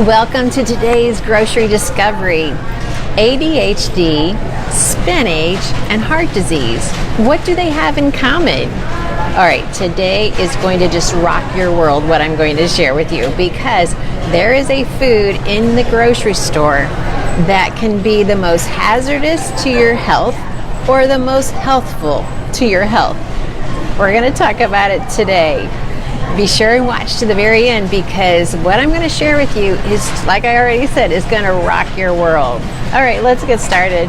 Welcome to today's grocery discovery. ADHD, spinach, and heart disease. What do they have in common? All right, today is going to just rock your world, what I'm going to share with you, because there is a food in the grocery store that can be the most hazardous to your health or the most healthful to your health. We're going to talk about it today. Be sure and watch to the very end, because what I'm going to share with you is, like I already said, is going to rock your world. All right, let's get started.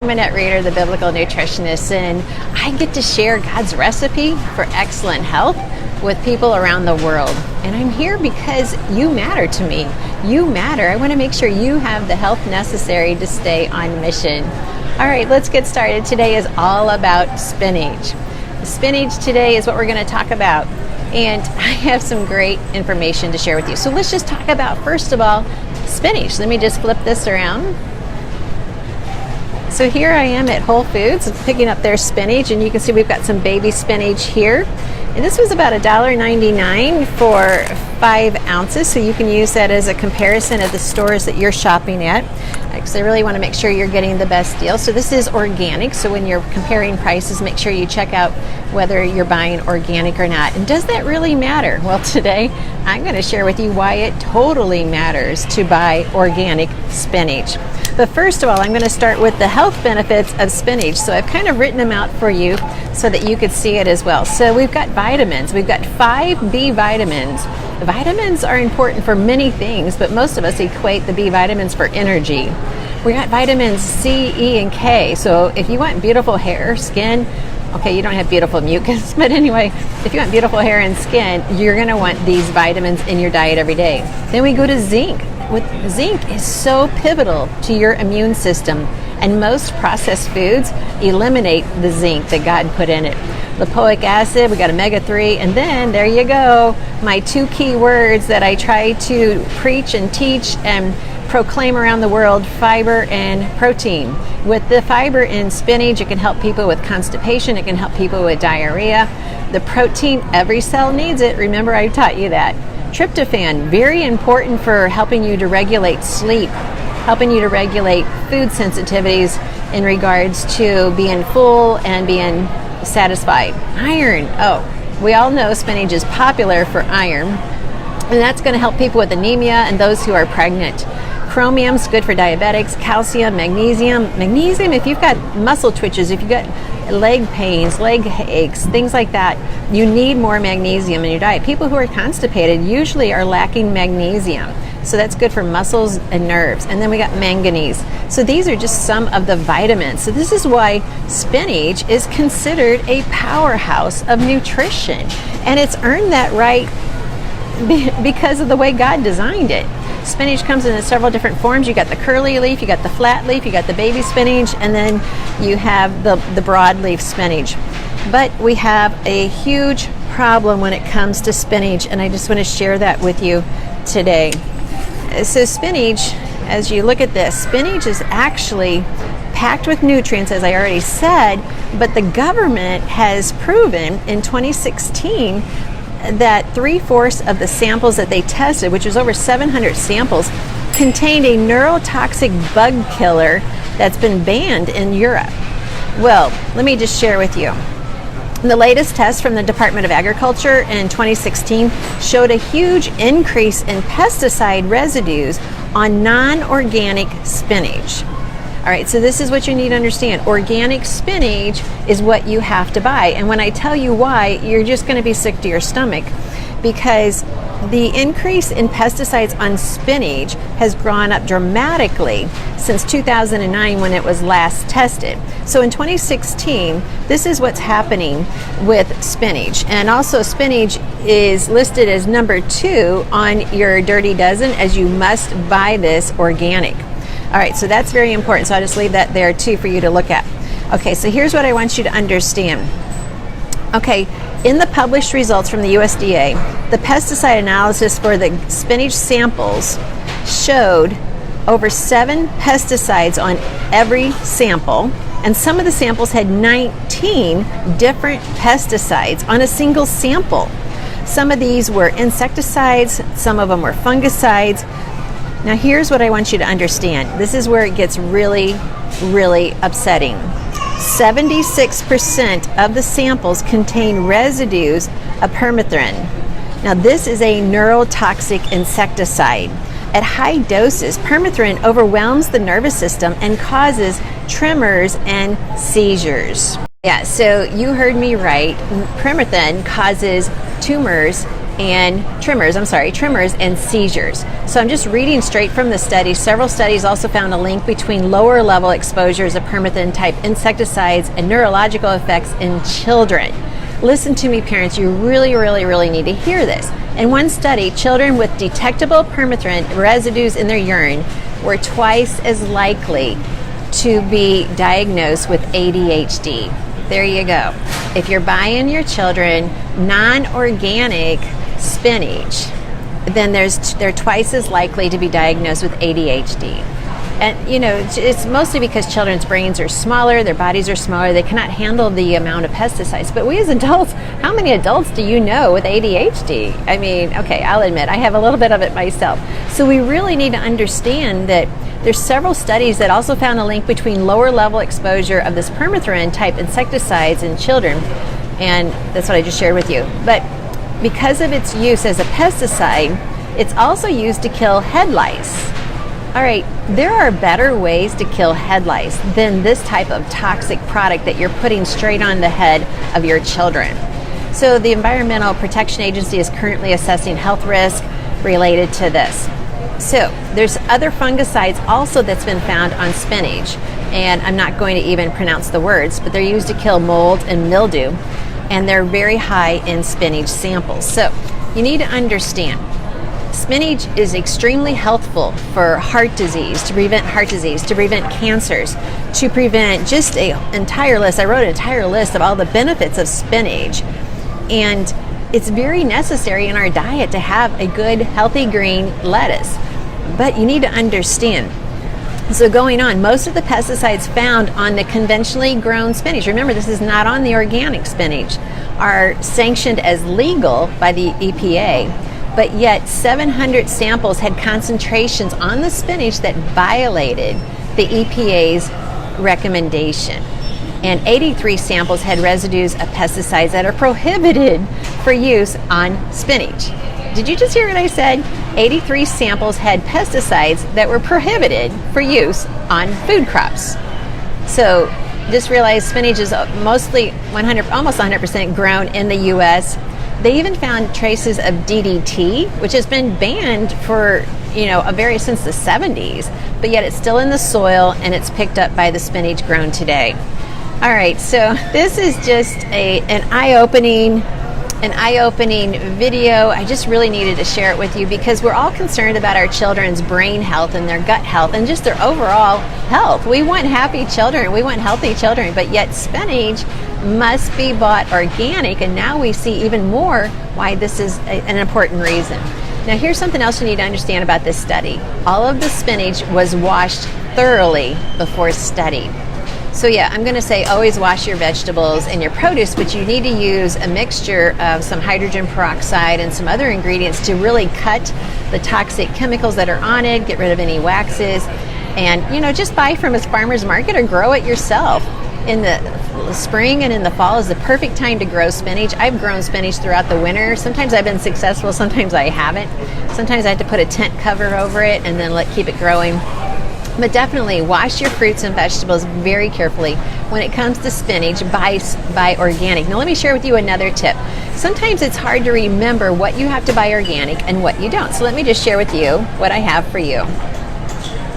Minute Reader, the biblical nutritionist, and I get to share God's recipe for excellent health with people around the world. And I'm here because you matter to me. You matter. I want to make sure you have the health necessary to stay on mission. All right, let's get started. Today is all about spinach. Spinach today is what we're going to talk about. And I have some great information to share with you. So let's just talk about, first of all, spinach. Let me just flip this around. So here I am at Whole Foods picking up their spinach, and you can see we've got some baby spinach here. And this was about $1.99 for 5 ounces, so you can use that as a comparison at the stores that you're shopping at, because I really want to make sure you're getting the best deal. So this is organic, so when you're comparing prices, make sure you check out whether you're buying organic or not. And does that really matter? Well, today I'm going to share with you why it totally matters to buy organic spinach. But first of all, I'm going to start with the health benefits of spinach. So I've kind of written them out for you so that you could see it as well. So we've got vitamins. We've got 5 B vitamins. Vitamins are important for many things, but most of us equate the B vitamins for energy. We got vitamins C, E, and K. So if you want beautiful hair, skin, okay, you don't have beautiful mucus, but anyway, if you want beautiful hair and skin, you're going to want these vitamins in your diet every day. Then we go to zinc. Zinc is so pivotal to your immune system, and most processed foods eliminate the zinc that God put in it. Lipoic acid, we got omega-3, and then there you go, my 2 key words that I try to preach and teach and proclaim around the world: fiber and protein. With the fiber in spinach, it can help people with constipation, it can help people with diarrhea. The protein, every cell needs it. Remember, I taught you that. Tryptophan, very important for helping you to regulate sleep, helping you to regulate food sensitivities in regards to being full and being satisfied. Iron, we all know spinach is popular for iron, and that's going to help people with anemia and those who are pregnant. Chromium's good for diabetics. Calcium, magnesium. Magnesium, if you've got muscle twitches, if you've got leg pains, leg aches, things like that, you need more magnesium in your diet. People who are constipated usually are lacking magnesium. So that's good for muscles and nerves. And then we got manganese. So these are just some of the vitamins. So this is why spinach is considered a powerhouse of nutrition. And it's earned that right because of the way God designed it. Spinach comes in several different forms. You got the curly leaf, you got the flat leaf, you got the baby spinach, and then you have the broadleaf spinach. But we have a huge problem when it comes to spinach, and I just want to share that with you today. So spinach, as you look at this, spinach is actually packed with nutrients, as I already said, but the government has proven in 2016 that 3/4 of the samples that they tested, which was over 700 samples, contained a neurotoxic bug killer that's been banned in Europe. Well, let me just share with you. The latest test from the Department of Agriculture in 2016 showed a huge increase in pesticide residues on non-organic spinach. All right, so this is what you need to understand. Organic spinach is what you have to buy. And when I tell you why, you're just going to be sick to your stomach, because the increase in pesticides on spinach has gone up dramatically since 2009 when it was last tested. So in 2016, this is what's happening with spinach. And also spinach is listed as number 2 on your Dirty Dozen, as you must buy this organic. All right, so that's very important. So I'll just leave that there too for you to look at. Okay, so here's what I want you to understand. Okay, in the published results from the USDA, the pesticide analysis for the spinach samples showed over 7 pesticides on every sample, and some of the samples had 19 different pesticides on a single sample. Some of these were insecticides, some of them were fungicides. Now here's what I want you to understand. This is where it gets really, really upsetting. 76% of the samples contain residues of permethrin. Now this is a neurotoxic insecticide. At high doses, permethrin overwhelms the nervous system and causes tremors and seizures. Yeah, so you heard me right. Permethrin causes tremors and seizures. So I'm just reading straight from the study. Several studies also found a link between lower level exposures of permethrin type insecticides and neurological effects in children. Listen to me, parents, you really, really, really need to hear this. In one study, children with detectable permethrin residues in their urine were twice as likely to be diagnosed with ADHD. There you go. If you're buying your children non-organic spinach, then they're twice as likely to be diagnosed with ADHD. And you know, it's mostly because children's brains are smaller, their bodies are smaller, they cannot handle the amount of pesticides. But we as adults, how many adults do you know with ADHD? I mean, okay, I'll admit, I have a little bit of it myself. So we really need to understand that there's several studies that also found a link between lower level exposure of this permethrin type insecticides in children. And that's what I just shared with you. But because of its use as a pesticide, it's also used to kill head lice. All right, there are better ways to kill head lice than this type of toxic product that you're putting straight on the head of your children. So the Environmental Protection Agency is currently assessing health risk related to this. So there's other fungicides also that's been found on spinach, and I'm not going to even pronounce the words, but they're used to kill mold and mildew, and they're very high in spinach samples. So you need to understand, spinach is extremely healthful for heart disease, to prevent heart disease, to prevent cancers, to prevent just an entire list. I wrote an entire list of all the benefits of spinach. And it's very necessary in our diet to have a good, healthy green lettuce. But you need to understand, so going on, most of the pesticides found on the conventionally grown spinach, remember this is not on the organic spinach, are sanctioned as legal by the EPA. But yet 700 samples had concentrations on the spinach that violated the EPA's recommendation. And 83 samples had residues of pesticides that are prohibited for use on spinach. Did you just hear what I said? 83 samples had pesticides that were prohibited for use on food crops. So just realize spinach is mostly almost 100% grown in the U.S. They even found traces of DDT, which has been banned for, since the 70s, but yet it's still in the soil and it's picked up by the spinach grown today. All right, so this is just an eye-opening video. I just really needed to share it with you because we're all concerned about our children's brain health and their gut health and just their overall health. We want happy children, we want healthy children, but yet spinach must be bought organic, and now we see even more why this is an important reason. Now here's something else you need to understand about this study. All of the spinach was washed thoroughly before study. So yeah, I'm going to say always wash your vegetables and your produce, but you need to use a mixture of some hydrogen peroxide and some other ingredients to really cut the toxic chemicals that are on it, get rid of any waxes, and just buy from a farmer's market or grow it yourself. In the spring and in the fall is the perfect time to grow spinach. I've grown spinach throughout the winter. Sometimes I've been successful, sometimes I haven't. Sometimes I have to put a tent cover over it and then keep it growing. But definitely wash your fruits and vegetables very carefully. When it comes to spinach, buy organic. Now let me share with you another tip. Sometimes it's hard to remember what you have to buy organic and what you don't. So let me just share with you what I have for you.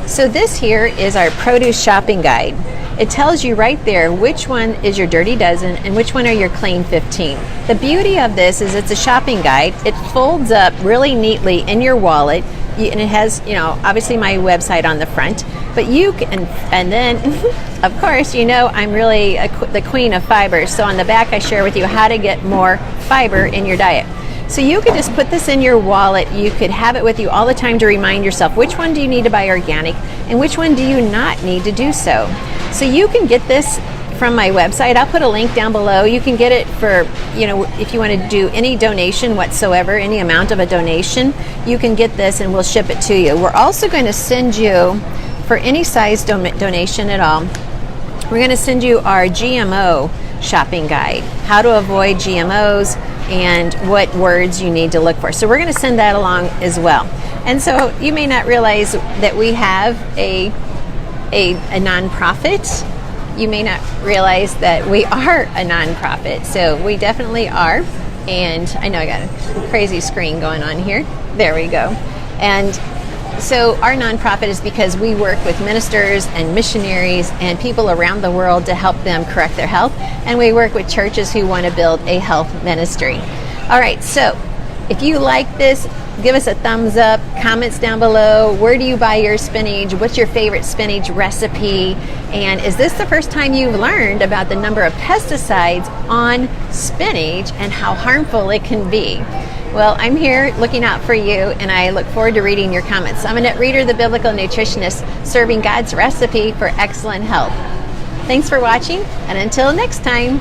So this here is our produce shopping guide. It tells you right there which one is your dirty dozen and which one are your clean 15. The beauty of this is it's a shopping guide. It folds up really neatly in your wallet. and it has, obviously my website on the front, but you can, and then of course, I'm really the queen of fibers. So on the back I share with you how to get more fiber in your diet. So you could just put this in your wallet. You could have it with you all the time to remind yourself which one do you need to buy organic and which one do you not need to do so. So you can get this from my website. I'll put a link down below. You can get it for, if you want to do any donation whatsoever, any amount of a donation, you can get this and we'll ship it to you. We're also going to send you, for any size donation at all, we're going to send you our GMO shopping guide, how to avoid GMOs and what words you need to look for. So we're going to send that along as well. And so you may not realize that we have a nonprofit. You may not realize that we are a nonprofit. So we definitely are. And I know I got a crazy screen going on here. There we go. And so our nonprofit is because we work with ministers and missionaries and people around the world to help them correct their health. And we work with churches who want to build a health ministry. All right, so if you like this, give us a thumbs up, comments down below. Where do you buy your spinach? What's your favorite spinach recipe? And is this the first time you've learned about the number of pesticides on spinach and how harmful it can be? Well, I'm here looking out for you, and I look forward to reading your comments. I'm Annette Reeder, the Biblical Nutritionist, serving God's recipe for excellent health. Thanks for watching, and until next time.